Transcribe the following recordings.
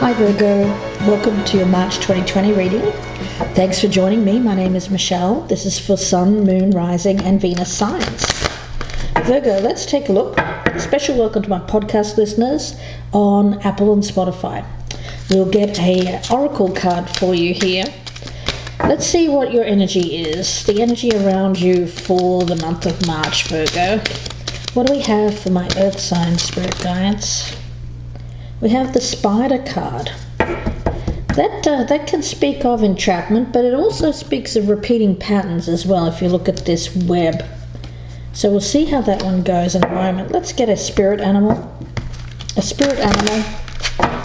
Hi Virgo, welcome to your March 2020 reading. Thanks for joining me. My name is Michelle. This is for Sun, Moon, Rising and Venus signs. Virgo, let's take a look. Special welcome to my podcast listeners on Apple and Spotify. We'll get an oracle card for you here. Let's see what your energy is, the energy around you for the month of March, Virgo. What do we have for my earth sign spirit guides? We have the Spider card. That can speak of entrapment, but it also speaks of repeating patterns as well if you look at this web. So we'll see how that one goes in a moment. Let's get a spirit animal. A spirit animal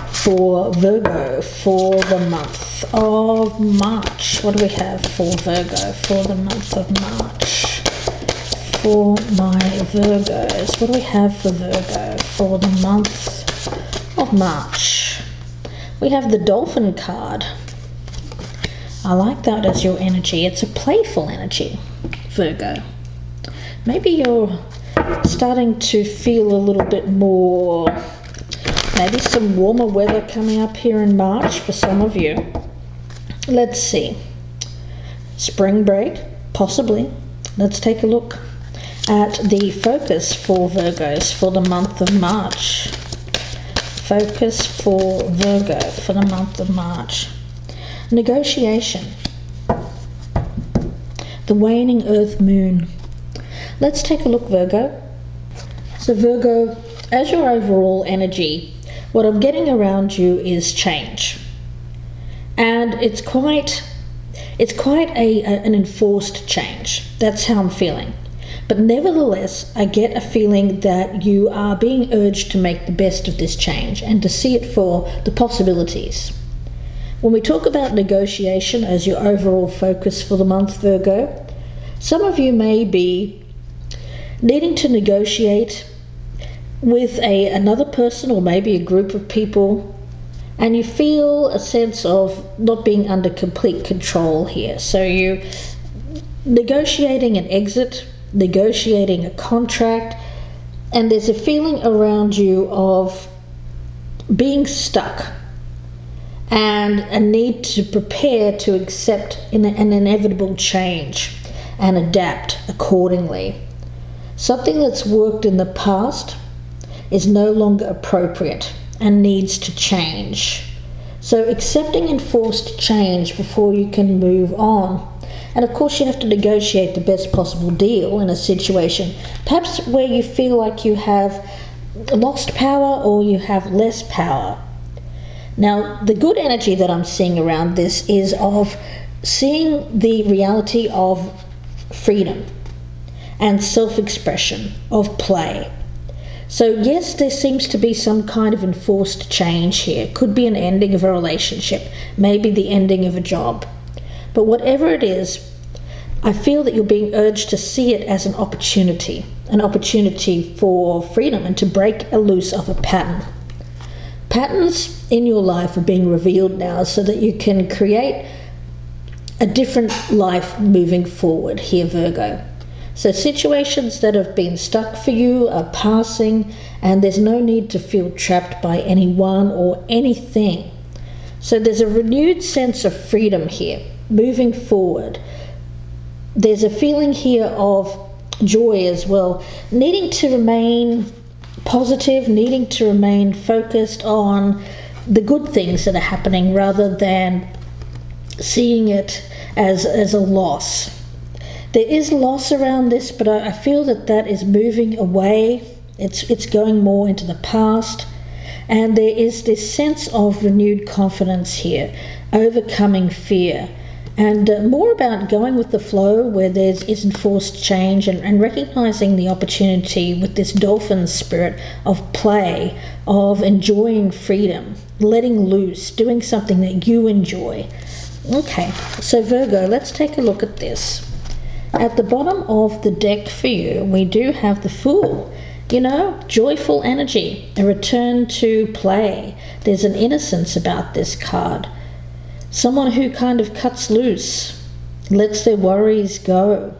for Virgo for the month of March. What do we have for Virgo for the month of March? For my Virgos, what do we have for Virgo for the month of March? We have the Dolphin card. I like that as your energy. It's a playful energy, Virgo. Maybe you're starting to feel a little bit more, maybe some warmer weather coming up here in March for some of you. Let's see. Spring break, possibly. Let's take a look at the focus for Virgos for the month of March. Focus for Virgo for the month of March. Negotiation. The waning earth moon. Let's take a look, Virgo. So Virgo, as your overall energy, what I'm getting around you is change. And it's quite an enforced change. That's how I'm feeling. But nevertheless, I get a feeling that you are being urged to make the best of this change and to see it for the possibilities. When we talk about negotiation as your overall focus for the month, Virgo, some of you may be needing to negotiate with another person or maybe a group of people, and you feel a sense of not being under complete control here. So you're negotiating an exit, negotiating a contract, and there's a feeling around you of being stuck and a need to prepare to accept an inevitable change and adapt accordingly. Something that's worked in the past is no longer appropriate and needs to change. So accepting enforced change before you can move on. And of course you have to negotiate the best possible deal in a situation, perhaps where you feel like you have lost power or you have less power. Now, the good energy that I'm seeing around this is of seeing the reality of freedom and self-expression, of play. So yes, there seems to be some kind of enforced change here. It could be an ending of a relationship, maybe the ending of a job. But whatever it is, I feel that you're being urged to see it as an opportunity for freedom and to break loose of a pattern. Patterns in your life are being revealed now so that you can create a different life moving forward here, Virgo. So situations that have been stuck for you are passing, and there's no need to feel trapped by anyone or anything. So there's a renewed sense of freedom here, moving forward. There's a feeling here of joy as well, needing to remain positive, needing to remain focused on the good things that are happening rather than seeing it as a loss. There is loss around this, but I feel that is moving away. It's going more into the past. And there is this sense of renewed confidence here, overcoming fear, and more about going with the flow where there is enforced change and recognizing the opportunity with this dolphin spirit of play, of enjoying freedom, letting loose, doing something that you enjoy. Okay, so Virgo, let's take a look at this. At the bottom of the deck for you, we do have the Fool. You know, joyful energy, a return to play. There's an innocence about this card. Someone who kind of cuts loose, lets their worries go.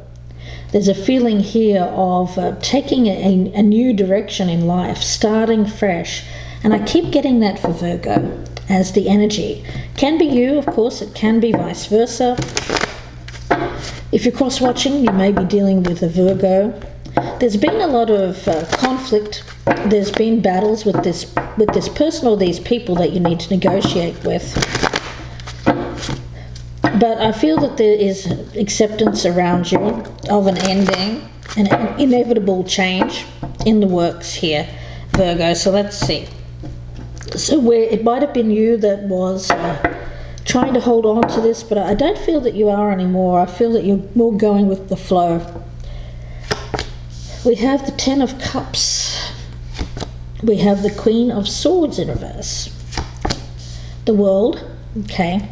There's a feeling here of taking a new direction in life, starting fresh. And I keep getting that for Virgo. as the energy. Can be you, of course, it can be vice versa. If you're cross-watching, you may be dealing with a Virgo. There's been a lot of conflict. There's been battles with this person or these people that you need to negotiate with. But I feel that there is acceptance around you of an ending, an inevitable change in the works here, Virgo. So let's see. So where it might have been you that was trying to hold on to this, but I don't feel that you are anymore. I feel that you're more going with the flow. We have the Ten of Cups. We have the Queen of Swords in reverse. The World, okay.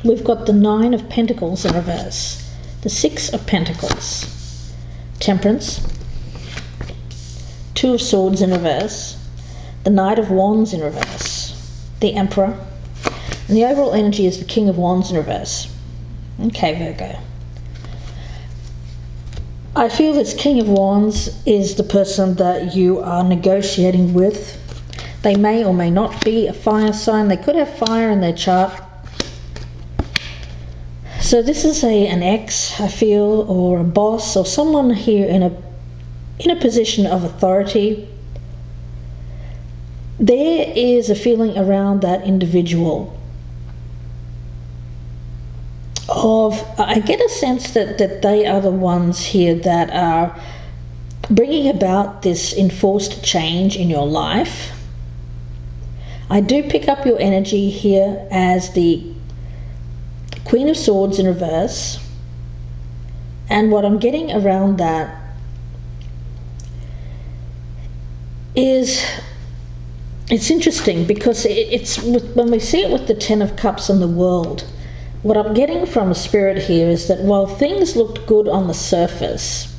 We've got the Nine of Pentacles in reverse. The Six of Pentacles. Temperance. Two of Swords in reverse. The Knight of Wands in reverse. The Emperor. And the overall energy is the King of Wands in reverse. Okay, Virgo. I feel this King of Wands is the person that you are negotiating with. They may or may not be a fire sign. They could have fire in their chart. So this is an ex, I feel, or a boss, or someone here in a position of authority. There is a feeling around that individual of, I get a sense that they are the ones here that are bringing about this enforced change in your life. I do pick up your energy here as the Queen of Swords in reverse, and what I'm getting around that is, it's interesting because when we see it with the Ten of Cups and the World, what I'm getting from a spirit here is that while things looked good on the surface,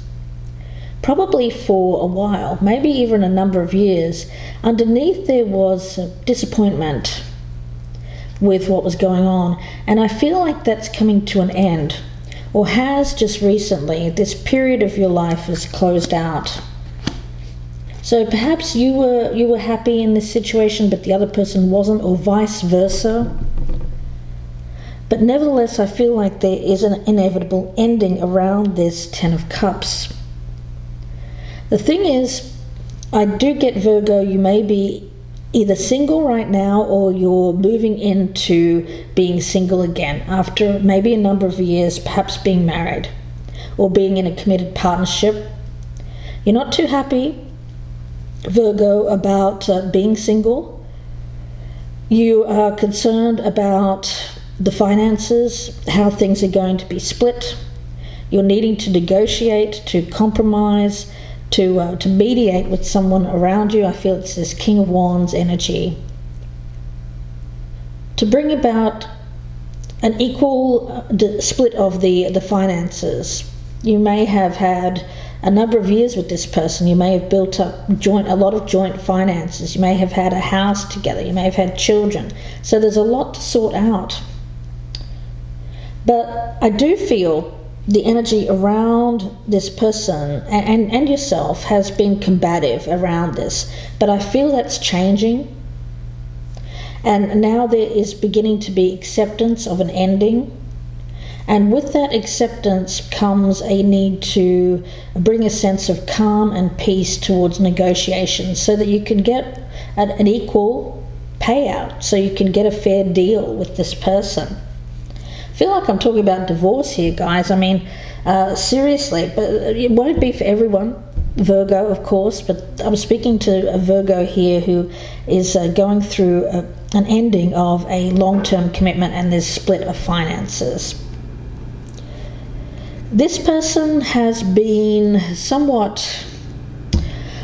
probably for a while, maybe even a number of years, underneath there was disappointment with what was going on. And I feel like that's coming to an end, or has just recently. This period of your life is closed out. So perhaps you were happy in this situation, but the other person wasn't, or vice versa. But nevertheless, I feel like there is an inevitable ending around this Ten of Cups. The thing is, I do get, Virgo, you may be either single right now, or you're moving into being single again after maybe a number of years, perhaps being married or being in a committed partnership. You're not too happy, Virgo, about being single. You are concerned about the finances, how things are going to be split. You're needing to negotiate, to compromise, to mediate with someone around you. I feel it's this King of Wands energy. To bring about an equal split of the finances. You may have had a number of years with this person. You may have built up a lot of joint finances. You may have had a house together. You may have had children. So there's a lot to sort out. But I do feel the energy around this person and yourself has been combative around this. But I feel that's changing. And now there is beginning to be acceptance of an ending. And with that acceptance comes a need to bring a sense of calm and peace towards negotiations so that you can get an equal payout, so you can get a fair deal with this person. I feel like I'm talking about divorce here, guys. I mean, seriously, but it won't be for everyone. Virgo, of course, but I'm speaking to a Virgo here who is going through an ending of a long-term commitment and this split of finances. This person has been somewhat,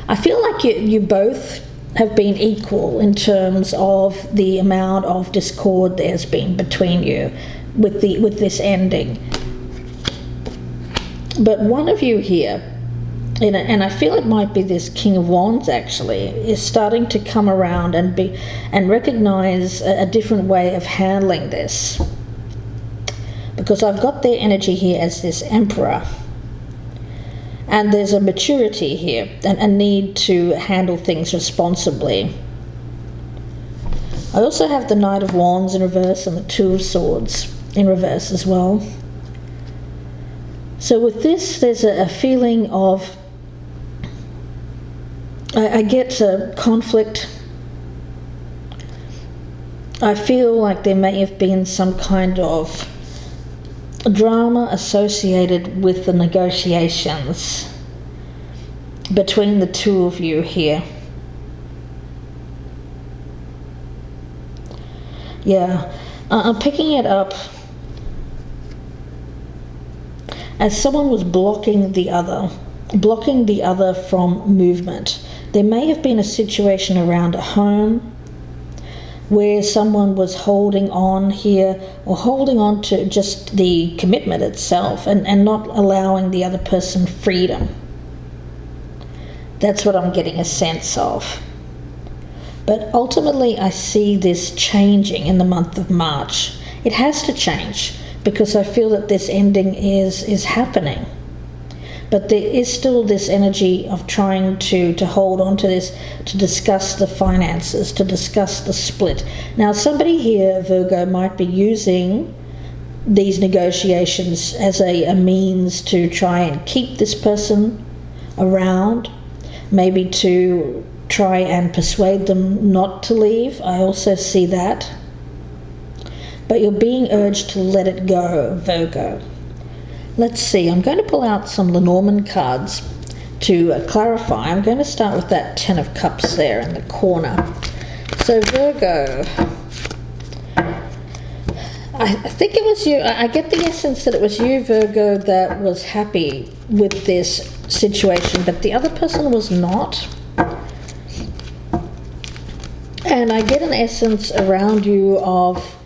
I feel like you both have been equal in terms of the amount of discord there's been between you with this ending. But one of you here, and I feel it might be this King of Wands actually, is starting to come around and recognize a different way of handling this. Because I've got their energy here as this Emperor. And there's a maturity here and a need to handle things responsibly. I also have the Knight of Wands in reverse and the Two of Swords in reverse as well. So with this, there's a feeling of, I get conflict. I feel like there may have been some kind of drama associated with the negotiations between the two of you here. Yeah, I'm picking it up as someone was blocking the other from movement. There may have been a situation around a home where someone was holding on here, or holding on to just the commitment itself and not allowing the other person freedom. That's what I'm getting a sense of. But ultimately I see this changing in the month of March. It has to change because I feel that this ending is happening. But there is still this energy of trying to hold on to this, to discuss the finances, to discuss the split. Now, somebody here, Virgo, might be using these negotiations as a means to try and keep this person around, maybe to try and persuade them not to leave. I also see that. But you're being urged to let it go, Virgo. Let's see, I'm going to pull out some Lenormand cards to clarify. I'm going to start with that Ten of Cups there in the corner. So Virgo, I think it was you. I get the essence that it was you, Virgo, that was happy with this situation, but the other person was not. And I get an essence around you of,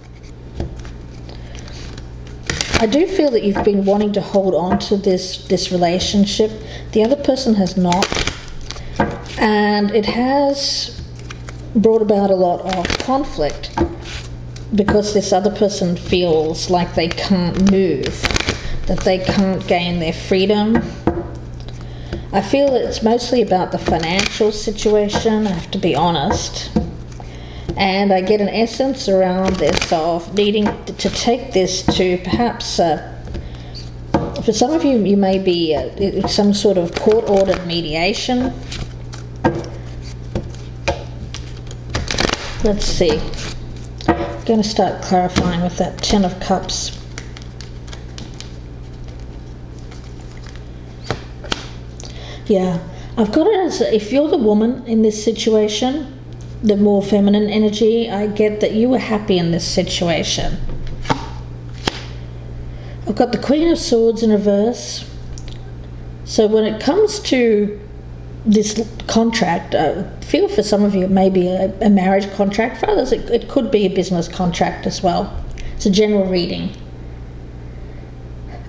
I do feel that you've been wanting to hold on to this relationship. The other person has not. And it has brought about a lot of conflict because this other person feels like they can't move, that they can't gain their freedom. I feel that it's mostly about the financial situation, I have to be honest. And I get an essence around this of needing to take this to perhaps, for some of you, you may be some sort of court-ordered mediation. Let's see. I'm going to start clarifying with that Ten of Cups. Yeah, I've got it as if you're the woman in this situation, the more feminine energy, I get that you were happy in this situation. I've got the Queen of Swords in reverse. So when it comes to this contract, I feel for some of you it may be a marriage contract. For others it could be a business contract as well. It's a general reading.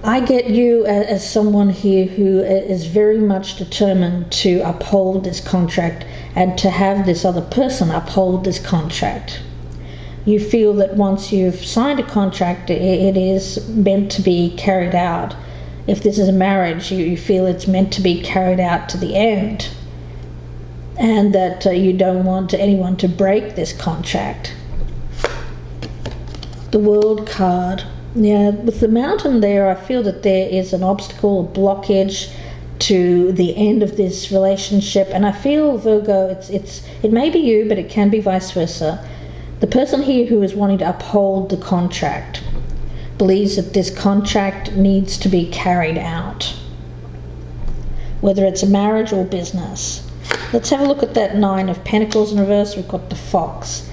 I get you as someone here who is very much determined to uphold this contract and to have this other person uphold this contract. You feel that once you've signed a contract, it is meant to be carried out. If this is a marriage, you feel it's meant to be carried out to the end, and that you don't want anyone to break this contract. The World card. Yeah, with the Mountain there, I feel that there is an obstacle, a blockage to the end of this relationship. And I feel, Virgo, it may be you, but it can be vice versa. The person here who is wanting to uphold the contract believes that this contract needs to be carried out, whether it's a marriage or business. Let's have a look at that Nine of Pentacles in reverse. We've got the Fox.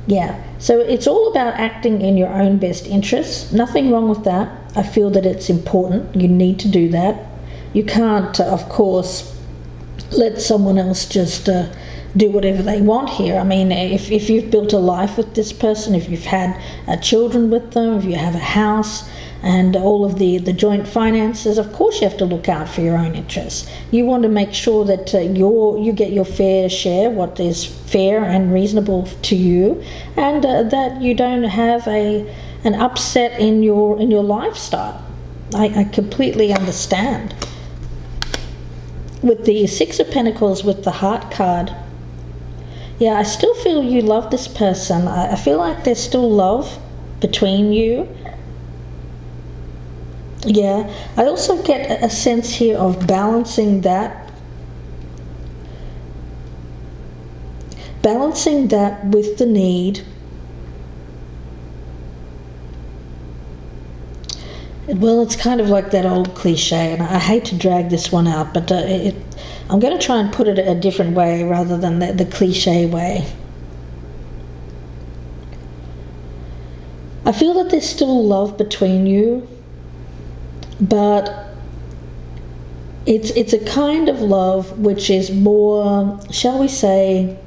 Yeah, so it's all about acting in your own best interests. Nothing wrong with that. I feel that it's important. You need to do that. You can't, of course, let someone else just do whatever they want here. I mean, if you've built a life with this person, if you've had children with them, if you have a house and all of the joint finances, of course you have to look out for your own interests. You want to make sure that you get your fair share, what is fair and reasonable to you, and that you don't have an upset in your lifestyle. I completely understand. With the Six of Pentacles with the Heart card, Yeah, I still feel you love this person. I feel like there's still love between you. Yeah, I also get a sense here of balancing that with the need. Well, it's kind of like that old cliche, and I hate to drag this one out, but I'm going to try and put it a different way rather than the cliche way. I feel that there's still love between you, but it's a kind of love which is more, shall we say,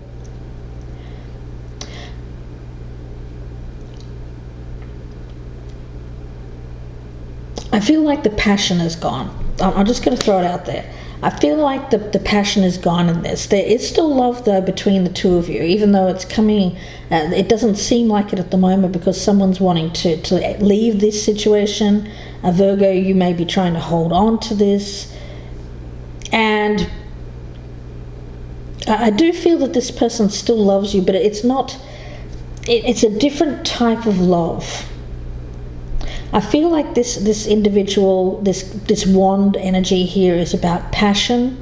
I feel like the passion is gone. I'm just going to throw it out there. I feel like the passion is gone in this. There is still love, though, between the two of you, even though it's coming, it doesn't seem like it at the moment because someone's wanting to leave this situation. Virgo, you may be trying to hold on to this. And I do feel that this person still loves you, but it's not, it's a different type of love. I feel like this individual, this wand energy here is about passion,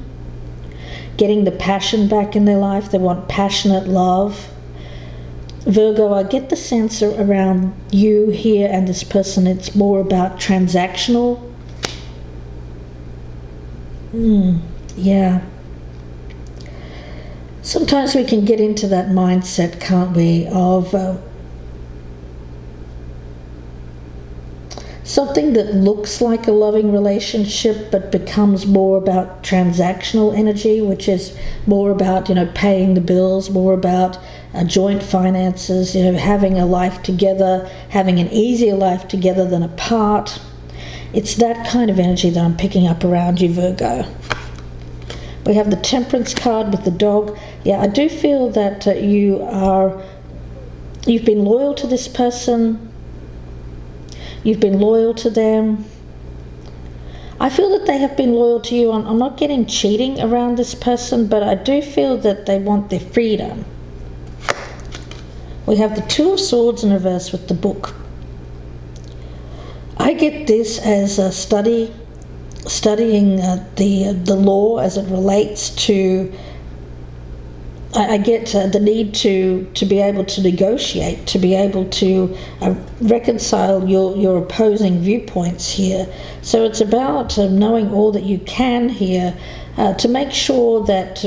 getting the passion back in their life. They want passionate love. Virgo, I get the sense around you here and this person, it's more about transactional. Yeah. Sometimes we can get into that mindset, can't we, of something that looks like a loving relationship but becomes more about transactional energy, which is more about, paying the bills, more about joint finances, having a life together, having an easier life together than apart. It's that kind of energy that I'm picking up around you, Virgo. We have the Temperance card with the dog. Yeah, I do feel that you've been loyal to this person. You've been loyal to them. I feel that they have been loyal to you. I'm not getting cheating around this person, but I do feel that they want their freedom. We have the Two of Swords in reverse with the Book. I get this as a studying the law as it relates to. I get the need to be able to negotiate, to be able to reconcile your opposing viewpoints here. So it's about knowing all that you can here to make sure that,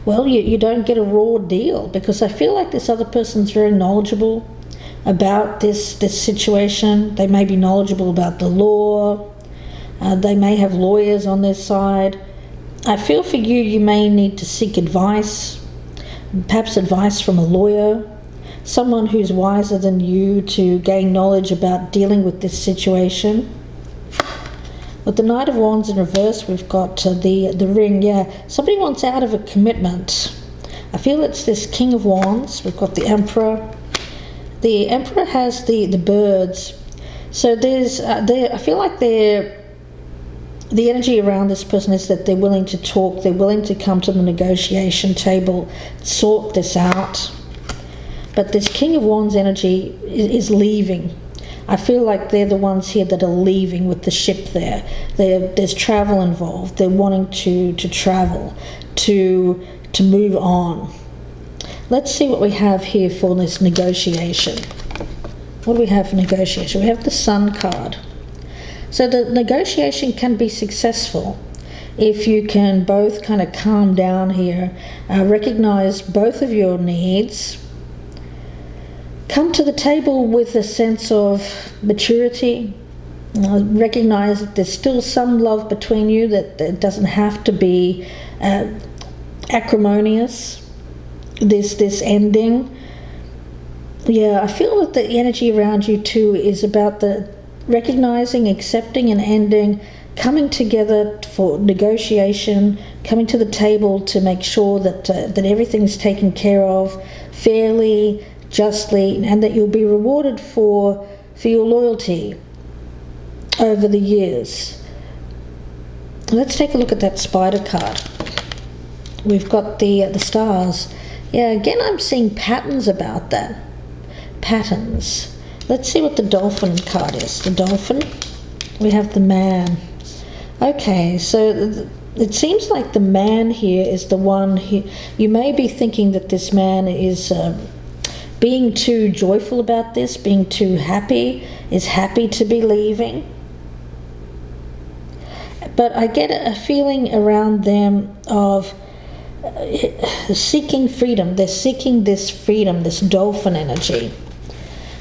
you don't get a raw deal, because I feel like this other person's very knowledgeable about this situation. They may be knowledgeable about the law. They may have lawyers on their side. I feel for you, you may need to seek advice. Perhaps advice from a lawyer, someone who's wiser than you to gain knowledge about dealing with this situation. With the Knight of Wands in reverse, we've got the ring. Yeah, somebody wants out of a commitment. I feel it's this King of Wands. We've got the Emperor. The Emperor has the birds. So I feel like the energy around this person is that they're willing to talk, they're willing to come to the negotiation table, sort this out. But this King of Wands energy is leaving. I feel like they're the ones here that are leaving with the ship there. There's travel involved. They're wanting to travel, to move on. Let's see what we have here for this negotiation. What do we have for negotiation? We have the Sun card. So the negotiation can be successful if you can both kind of calm down here, recognize both of your needs, come to the table with a sense of maturity, recognize that there's still some love between you, that it doesn't have to be acrimonious, this ending. Yeah, I feel that the energy around you too is about the recognizing, accepting and ending, coming together for negotiation, coming to the table to make sure that everything's taken care of fairly, justly, and that you'll be rewarded for your loyalty over the years. Let's take a look at that Spider card. we've got the stars. Yeah, again, I'm seeing patterns about that. Patterns. Let's see what the dolphin card is. The dolphin. We have the man. Okay, so it seems like the man here is the one you may be thinking that this man is being too joyful about this, being too happy, is happy to be leaving. But I get a feeling around them of seeking freedom. They're seeking this freedom, this dolphin energy.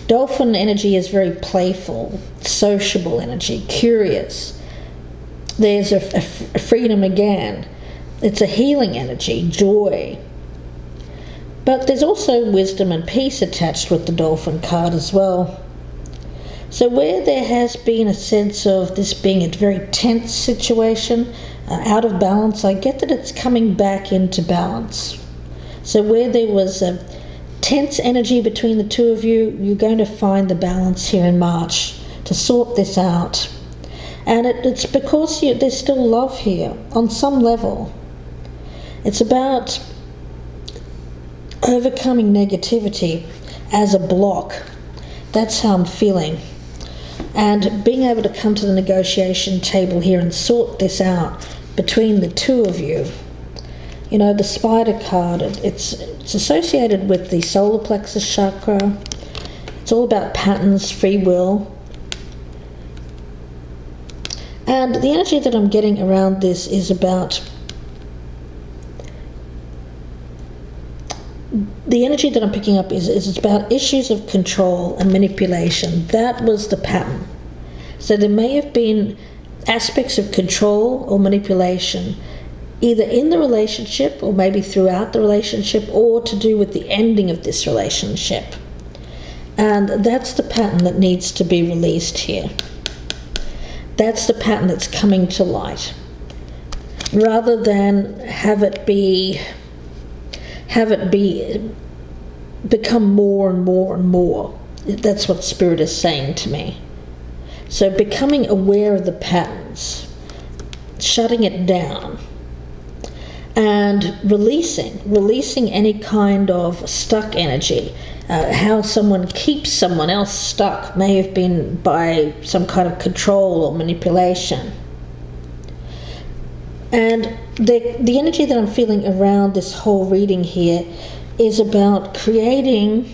Dolphin energy is very playful, sociable energy, curious. There's a freedom again. It's a healing energy, joy. But there's also wisdom and peace attached with the dolphin card as well. So where there has been a sense of this being a very tense situation, out of balance, I get that it's coming back into balance. So where there was a tense energy between the two of you, you're going to find the balance here in March to sort this out. And it's because there's still love here on some level. It's about overcoming negativity as a block. That's how I'm feeling. And being able to come to the negotiation table here and sort this out between the two of you. You know, the spider card, it's associated with the solar plexus chakra. It's all about patterns, free will. And the energy that I'm getting around this is about the energy that I'm picking up is about issues of control and manipulation. That was the pattern. So there may have been aspects of control or manipulation, either in the relationship or maybe throughout the relationship, or to do with the ending of this relationship. And that's the pattern that needs to be released here. That's the pattern that's coming to light. Rather than have it become more and more and more. That's what Spirit is saying to me. So becoming aware of the patterns, shutting it down, and releasing any kind of stuck energy. How someone keeps someone else stuck may have been by some kind of control or manipulation. And the energy that I'm feeling around this whole reading here is about creating.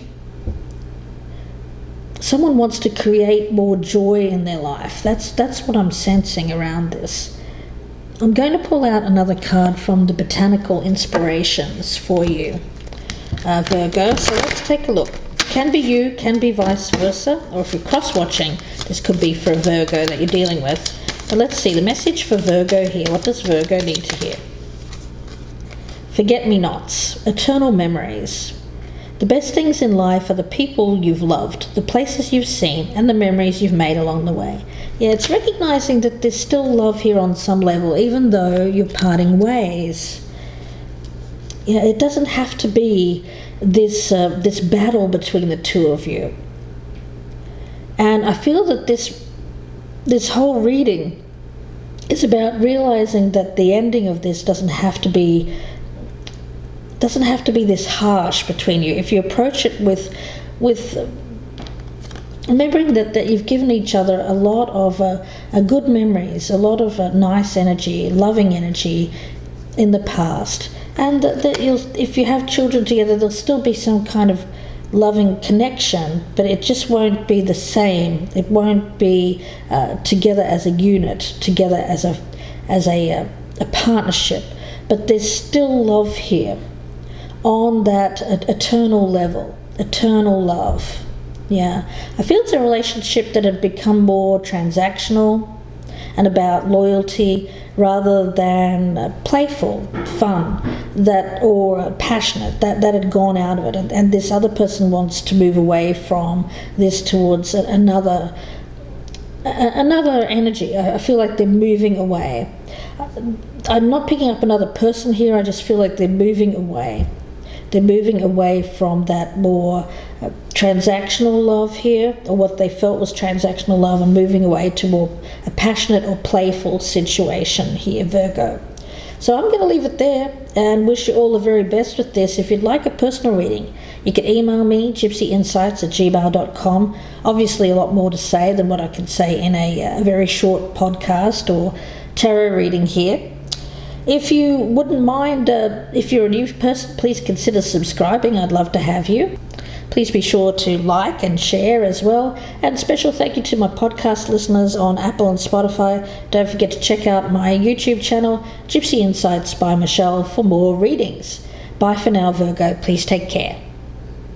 Someone wants to create more joy in their life. That's what I'm sensing around this. I'm going to pull out another card from the Botanical Inspirations for you, Virgo. So let's take a look. Can be you, can be vice versa, or if you're cross-watching, this could be for a Virgo that you're dealing with. But let's see, the message for Virgo here. What does Virgo need to hear? Forget-me-nots, eternal memories. The best things in life are the people you've loved, the places you've seen, and the memories you've made along the way. Yeah, it's recognizing that there's still love here on some level, even though you're parting ways. Yeah, it doesn't have to be this battle between the two of you. And I feel that this whole reading is about realizing that the ending of this doesn't have to be this harsh between you. If you approach it with remembering that you've given each other a lot of good memories, a lot of nice energy, loving energy in the past, and that if you have children together, there'll still be some kind of loving connection, but it just won't be the same. It won't be together as a unit, together as a partnership, but there's still love here on that eternal level, eternal love. Yeah, I feel it's a relationship that had become more transactional and about loyalty rather than playful, fun, or passionate, that had gone out of it. And this other person wants to move away from this towards another energy. I feel like they're moving away. I'm not picking up another person here, I just feel like they're moving away. They're moving away from that more transactional love here, or what they felt was transactional love, and moving away to more a passionate or playful situation here, Virgo. So I'm going to leave it there and wish you all the very best with this. If you'd like a personal reading, you can email me, gypsyinsights@gmail.com. Obviously a lot more to say than what I can say in a very short podcast or tarot reading here. If you wouldn't mind, if you're a new person, please consider subscribing. I'd love to have you. Please be sure to like and share as well. And special thank you to my podcast listeners on Apple and Spotify. Don't forget to check out my YouTube channel, Gypsy Insights by Michelle, for more readings. Bye for now, Virgo. Please take care.